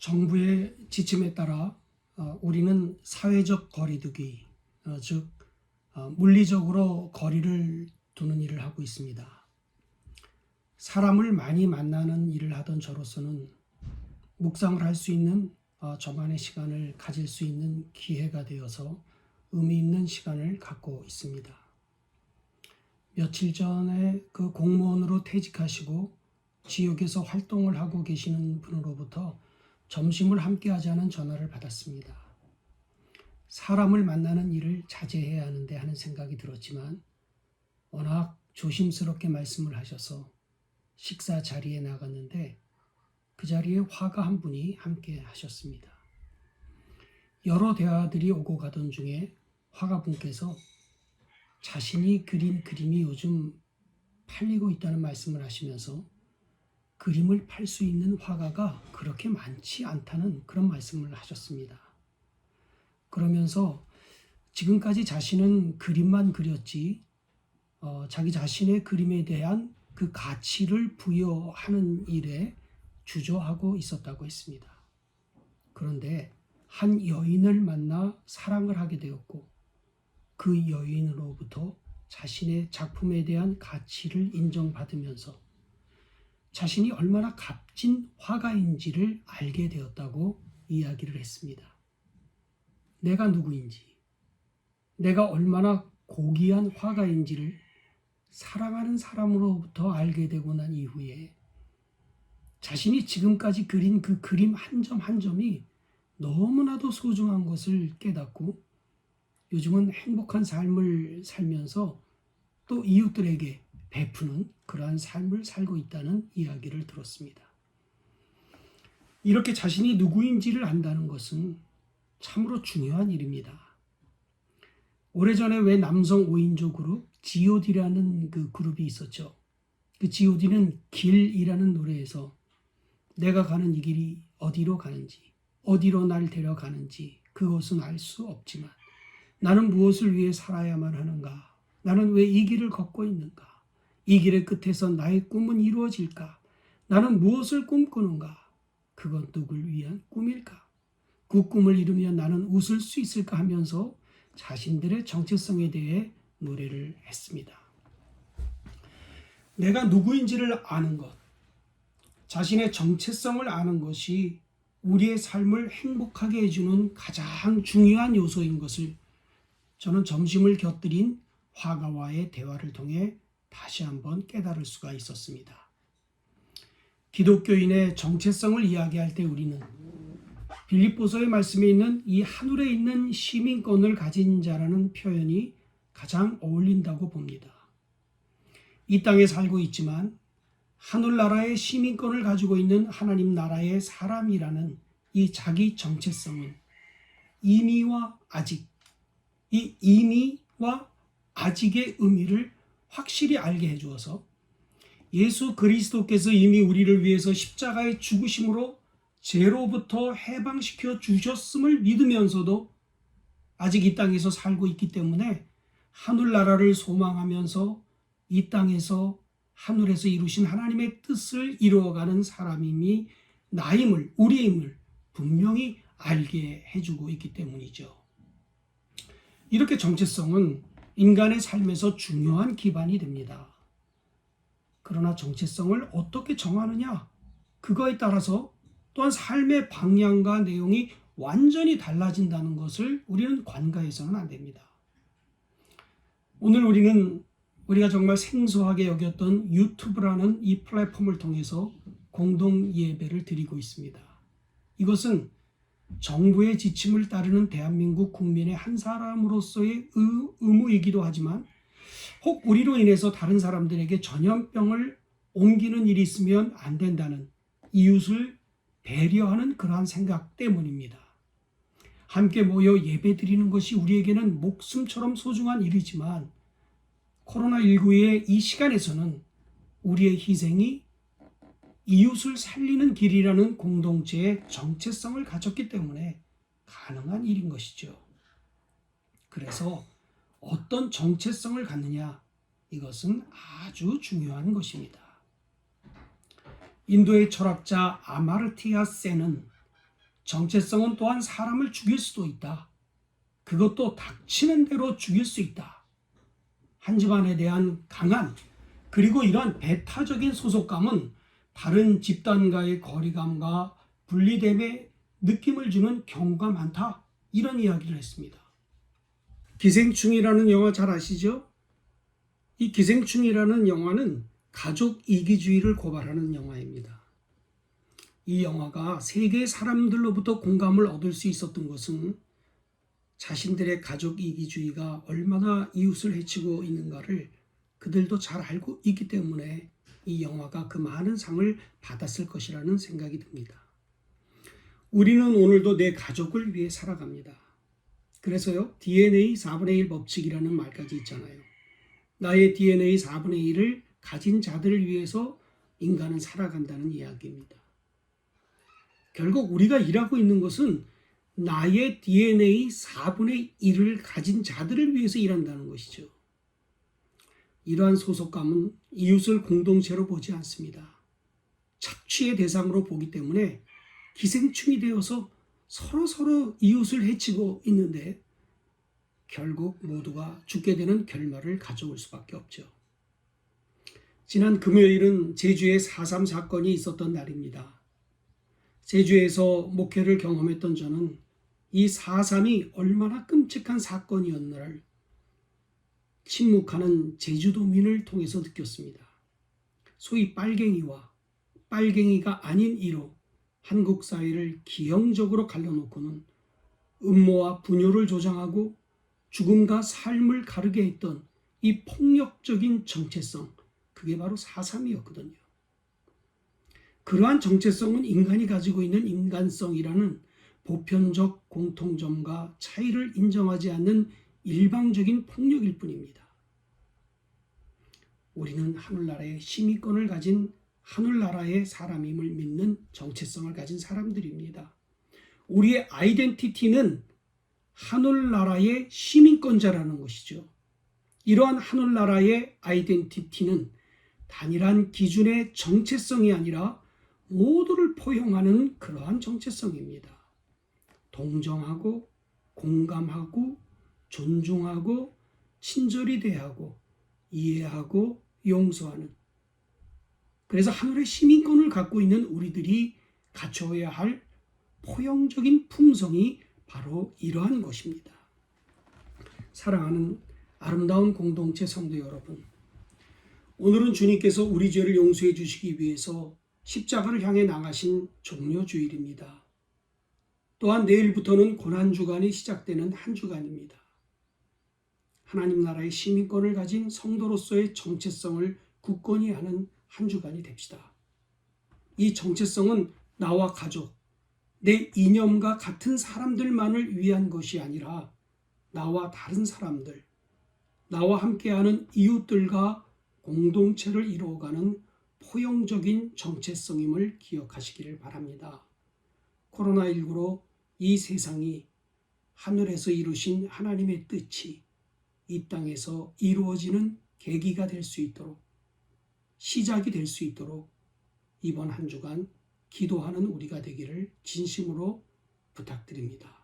정부의 지침에 따라 우리는 사회적 거리두기, 즉 물리적으로 거리를 두는 일을 하고 있습니다. 사람을 많이 만나는 일을 하던 저로서는 묵상을 할 수 있는 저만의 시간을 가질 수 있는 기회가 되어서 의미 있는 시간을 갖고 있습니다. 며칠 전에 그 공무원으로 퇴직하시고 지역에서 활동을 하고 계시는 분으로부터 점심을 함께 하자는 전화를 받았습니다. 사람을 만나는 일을 자제해야 하는데 하는 생각이 들었지만 워낙 조심스럽게 말씀을 하셔서 식사 자리에 나갔는데 그 자리에 화가 한 분이 함께 하셨습니다. 여러 대화들이 오고 가던 중에 화가 분께서 자신이 그린 그림이 요즘 팔리고 있다는 말씀을 하시면서 그림을 팔 수 있는 화가가 그렇게 많지 않다는 그런 말씀을 하셨습니다. 그러면서 지금까지 자신은 그림만 그렸지 자기 자신의 그림에 대한 그 가치를 부여하는 일에 주저하고 있었다고 했습니다. 그런데 한 여인을 만나 사랑을 하게 되었고 그 여인으로부터 자신의 작품에 대한 가치를 인정받으면서 자신이 얼마나 값진 화가인지를 알게 되었다고 이야기를 했습니다. 내가 누구인지, 내가 얼마나 고귀한 화가인지를 사랑하는 사람으로부터 알게 되고 난 이후에 자신이 지금까지 그린 그 그림 한 점 한 점이 너무나도 소중한 것을 깨닫고 요즘은 행복한 삶을 살면서 또 이웃들에게 베푸는 그러한 삶을 살고 있다는 이야기를 들었습니다. 이렇게 자신이 누구인지를 안다는 것은 참으로 중요한 일입니다. 오래전에 왜 남성 5인조 그룹 G.O.D라는 그 그룹이 있었죠. 그 G.O.D는 길이라는 노래에서 내가 가는 이 길이 어디로 가는지, 어디로 날 데려가는지 그것은 알 수 없지만 나는 무엇을 위해 살아야만 하는가? 나는 왜 이 길을 걷고 있는가? 이 길의 끝에서 나의 꿈은 이루어질까? 나는 무엇을 꿈꾸는가? 그건 누굴 위한 꿈일까? 그 꿈을 이루면 나는 웃을 수 있을까 하면서 자신들의 정체성에 대해 노래를 했습니다. 내가 누구인지를 아는 것, 자신의 정체성을 아는 것이 우리의 삶을 행복하게 해주는 가장 중요한 요소인 것을 저는 점심을 곁들인 화가와의 대화를 통해 다시 한번 깨달을 수가 있었습니다. 기독교인의 정체성을 이야기할 때 우리는 빌립보서의 말씀에 있는 이 하늘에 있는 시민권을 가진 자라는 표현이 가장 어울린다고 봅니다. 이 땅에 살고 있지만 하늘나라의 시민권을 가지고 있는 하나님 나라의 사람이라는 이 자기 정체성은 이미와 아직, 이 이미와 아직의 의미를 확실히 알게 해주어서 예수 그리스도께서 이미 우리를 위해서 십자가의 죽으심으로 죄로부터 해방시켜 주셨음을 믿으면서도 아직 이 땅에서 살고 있기 때문에 하늘나라를 소망하면서 이 땅에서 하늘에서 이루신 하나님의 뜻을 이루어가는 사람임이 나임을, 우리임을 분명히 알게 해주고 있기 때문이죠. 이렇게 정체성은 인간의 삶에서 중요한 기반이 됩니다. 그러나 정체성을 어떻게 정하느냐? 그거에 따라서 또한 삶의 방향과 내용이 완전히 달라진다는 것을 우리는 관가해서는 안 됩니다. 오늘 우리가 정말 생소하게 여겼던 유튜브라는 이 플랫폼을 통해서 공동 예배를 드리고 있습니다. 이것은 정부의 지침을 따르는 대한민국 국민의 한 사람으로서의 의무이기도 하지만 혹 우리로 인해서 다른 사람들에게 전염병을 옮기는 일이 있으면 안 된다는 이웃을 배려하는 그러한 생각 때문입니다. 함께 모여 예배 드리는 것이 우리에게는 목숨처럼 소중한 일이지만 코로나19의 이 시간에서는 우리의 희생이 이웃을 살리는 길이라는 공동체의 정체성을 가졌기 때문에 가능한 일인 것이죠. 그래서 어떤 정체성을 갖느냐, 이것은 아주 중요한 것입니다. 인도의 철학자 아마르티야 센은 정체성은 또한 사람을 죽일 수도 있다. 그것도 닥치는 대로 죽일 수 있다. 한 집안에 대한 강한 그리고 이러한 배타적인 소속감은 다른 집단과의 거리감과 분리됨의 느낌을 주는 경우가 많다. 이런 이야기를 했습니다. 기생충이라는 영화 잘 아시죠? 이 기생충이라는 영화는 가족 이기주의를 고발하는 영화입니다. 이 영화가 세계 사람들로부터 공감을 얻을 수 있었던 것은 자신들의 가족 이기주의가 얼마나 이웃을 해치고 있는가를 그들도 잘 알고 있기 때문에 이 영화가 그 많은 상을 받았을 것이라는 생각이 듭니다. 우리는 오늘도 내 가족을 위해 살아갑니다. 그래서요, DNA 4분의 1 법칙이라는 말까지 있잖아요. 나의 DNA 4분의 1을 가진 자들을 위해서 인간은 살아간다는 이야기입니다. 결국 우리가 일하고 있는 것은 나의 DNA 4분의 1을 가진 자들을 위해서 일한다는 것이죠. 이러한 소속감은 이웃을 공동체로 보지 않습니다. 착취의 대상으로 보기 때문에 기생충이 되어서 서로 이웃을 해치고 있는데 결국 모두가 죽게 되는 결말을 가져올 수밖에 없죠. 지난 금요일은 제주에 4.3 사건이 있었던 날입니다. 제주에서 목회를 경험했던 저는 이 4.3이 얼마나 끔찍한 사건이었나를 침묵하는 제주도민을 통해서 느꼈습니다. 소위 빨갱이와 빨갱이가 아닌 이로 한국 사회를 기형적으로 갈라놓고는 음모와 분열을 조장하고 죽음과 삶을 가르게 했던 이 폭력적인 정체성, 그게 바로 4.3이었거든요. 그러한 정체성은 인간이 가지고 있는 인간성이라는 보편적 공통점과 차이를 인정하지 않는 일방적인 폭력일 뿐입니다. 우리는 하늘나라의 시민권을 가진 하늘나라의 사람임을 믿는 정체성을 가진 사람들입니다. 우리의 아이덴티티는 하늘나라의 시민권자라는 것이죠. 이러한 하늘나라의 아이덴티티는 단일한 기준의 정체성이 아니라 모두를 포용하는 그러한 정체성입니다. 동정하고 공감하고 존중하고 친절히 대하고 이해하고 용서하는, 그래서 하늘의 시민권을 갖고 있는 우리들이 갖춰야 할 포용적인 품성이 바로 이러한 것입니다. 사랑하는 아름다운 공동체 성도 여러분, 오늘은 주님께서 우리 죄를 용서해 주시기 위해서 십자가를 향해 나가신 종료주일입니다. 또한 내일부터는 고난주간이 시작되는 한 주간입니다. 하나님 나라의 시민권을 가진 성도로서의 정체성을 굳건히 하는 한 주간이 됩시다. 이 정체성은 나와 가족, 내 이념과 같은 사람들만을 위한 것이 아니라 나와 다른 사람들, 나와 함께하는 이웃들과 공동체를 이루어가는 포용적인 정체성임을 기억하시기를 바랍니다. 코로나19로 이 세상이 하늘에서 이루신 하나님의 뜻이 이 땅에서 이루어지는 계기가 될 수 있도록, 시작이 될 수 있도록 이번 한 주간 기도하는 우리가 되기를 진심으로 부탁드립니다.